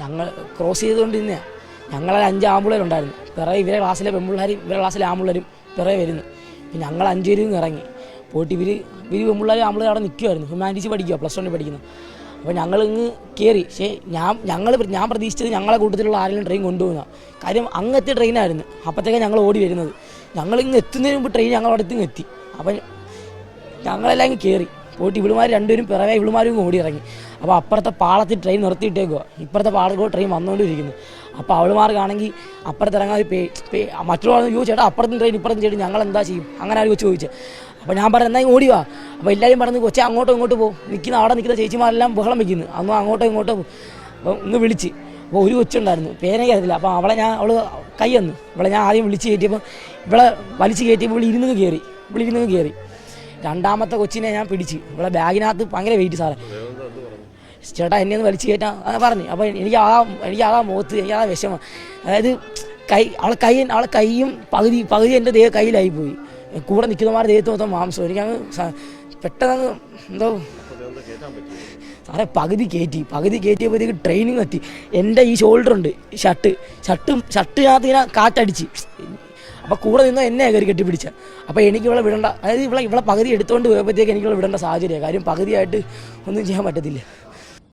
ഞങ്ങൾ ക്രോസ് ചെയ്തുകൊണ്ടിരുന്നതാണ്. ഞങ്ങളെ 5 ആമ്പുള്ളേരുണ്ടായിരുന്നു. പിറകെ ഇവരെ ക്ലാസ്സിലെ പെൺപിള്ളേരും ഇവരെ ക്ലാസ്സിലെ ആമ്പുള്ളേരും പിറകെ വരുന്നു. പിന്നെ ഞങ്ങൾ 5 പേരും ഇറങ്ങി പോയിട്ട് ഇവർ പെൺപിള്ളേരും ആമ്പുള്ളേർ അവിടെ നിൽക്കുമായിരുന്നു. ഹ്യൂമാനിറ്റീസ് പഠിക്കുക, +1 പഠിക്കുന്നത്. അപ്പോൾ ഞങ്ങളിങ്ങ് കയറി. പക്ഷേ ഞാൻ പ്രതീക്ഷിച്ചത് ഞങ്ങളെ കൂട്ടത്തിലുള്ള ആരെങ്കിലും ട്രെയിൻ കൊണ്ടുപോകുന്ന കാര്യം. അങ്ങെത്തിയ ട്രെയിനായിരുന്നു. അപ്പോഴത്തേക്കാണ് ഞങ്ങൾ ഓടി വരുന്നത്. ഞങ്ങളിങ്ങ് എത്തുന്നതിന് മുമ്പ് ട്രെയിൻ ഞങ്ങളുടെ അടുത്ത് എത്തി. അപ്പം ഞങ്ങളെല്ലാം ഇങ്ങ് കയറി പോയിട്ട് ഇവിടുമാർ 2 പേരും പിറകെ ഇവിടുമാരും ഓടി ഇറങ്ങി. അപ്പോൾ അപ്പുറത്തെ പാളത്തിൽ ട്രെയിൻ നിർത്തിയിട്ടേക്കുക. ഇപ്പുറത്തെ പാളത്തിൽ ട്രെയിൻ വന്നുകൊണ്ടിരിക്കുന്നു. അപ്പോൾ അവളുമാർക്കാണെങ്കിൽ അപ്പുറത്ത് ഇറങ്ങാതെ മറ്റുള്ള ചേട്ടാ അപ്പുറത്തും ട്രെയിൻ ഇപ്പുറത്തും ചേട്ടൻ ഞങ്ങൾ എന്താ ചെയ്യും, അങ്ങനെ ആരും ചോദിച്ചത്. അപ്പോൾ ഞാൻ പറഞ്ഞു എന്നാൽ ഓടി വാ. അപ്പോൾ എല്ലാവരും പറഞ്ഞ് കൊച്ചെ അങ്ങോട്ടും ഇങ്ങോട്ട് പോകും. അവിടെ നിൽക്കുന്ന ചേച്ചിമാരെല്ലാം ബഹളം വയ്ക്കുന്നു. അന്ന് അങ്ങോട്ടോ ഇങ്ങോട്ടോ പോകും. അപ്പോൾ ഇങ്ങ് വിളിച്ച്. അപ്പോൾ ഒരു കൊച്ചുണ്ടായിരുന്നു, പേരെ കയറത്തില്ല. അപ്പോൾ അവൾ കൈ തന്നു. ഞാൻ ആദ്യം വിളിച്ച് കയറ്റിയപ്പോൾ ഇവളെ വലിച്ച് കയറ്റിയപ്പോൾ ഇരുന്ന് കയറി. രണ്ടാമത്തെ കൊച്ചിനെ ഞാൻ പിടിച്ച്. ബാഗിനകത്ത് ഭയങ്കര വെയിറ്റ് സാറേ. ചേട്ടാ എന്നെ ഒന്ന് വലിച്ച് കയറ്റാൻ പറഞ്ഞു. അപ്പോൾ എനിക്ക് മുഖത്ത് എനിക്കതാ വിഷമം. അതായത് അവളെ കൈയും പകുതി എൻ്റെ കയ്യിലായിപ്പോയി. കൂടെ നിൽക്കുന്നമാരുടെ ദേഹത്ത് മൊത്തം മാംസം. എനിക്കങ്ങ് പെട്ടെന്ന് എന്തോ സാറേ പകുതി കയറ്റിയപ്പോഴത്തേക്ക് ട്രെയിനിങ് എത്തി. എൻ്റെ ഈ ഷോൾഡറുണ്ട് ഷർട്ടിനകത്ത് ഇങ്ങനെ കാറ്റടിച്ച്. അപ്പോൾ കൂടെ നിന്ന് എന്നെ കയറി കെട്ടിപ്പിടിച്ച. അപ്പോൾ എനിക്ക് ഇവളെ വിടേണ്ട, അതായത് ഇവളെ പകുതി എടുത്തുകൊണ്ട് പോയപ്പോഴത്തേക്ക് എനിക്ക് വിടേണ്ട സാഹചര്യമാണ്. കാര്യം പകുതിയായിട്ട് ഒന്നും ചെയ്യാൻ പറ്റത്തില്ല.